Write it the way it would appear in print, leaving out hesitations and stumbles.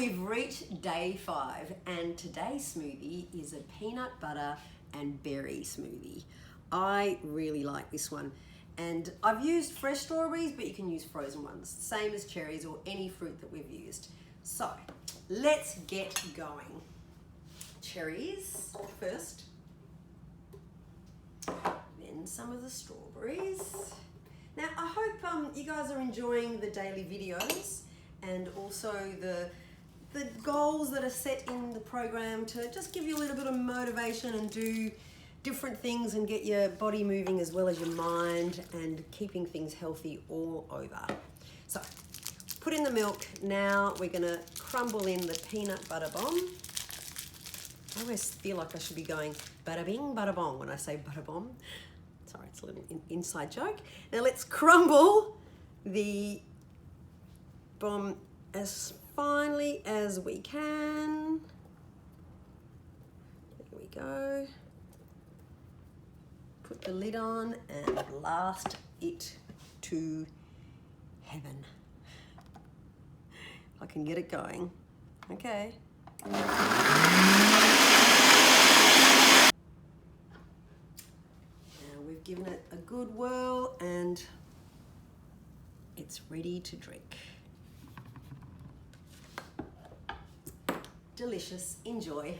we've reached day 5 and today's smoothie is a peanut butter and berry smoothie. I really like this one, and I've used fresh strawberries, but you can use frozen ones, same as cherries or any fruit that we've used. So let's get going. Cherries first, then some of the strawberries. Now I hope you guys are enjoying the daily videos and also the goals that are set in the program to just give you a little bit of motivation and do different things and get your body moving as well as your mind and keeping things healthy all over. So put in the milk. Now we're gonna crumble in the peanut butter bomb. I always feel like I should be going bada bing, bada bong when I say butter bomb. Sorry, it's a little inside joke. Now let's crumble the bomb as finely as we can. There we go. Put the lid on and blast it to heaven. If I can get it going. Okay. We've given it a good whirl and it's ready to drink. Delicious. Enjoy.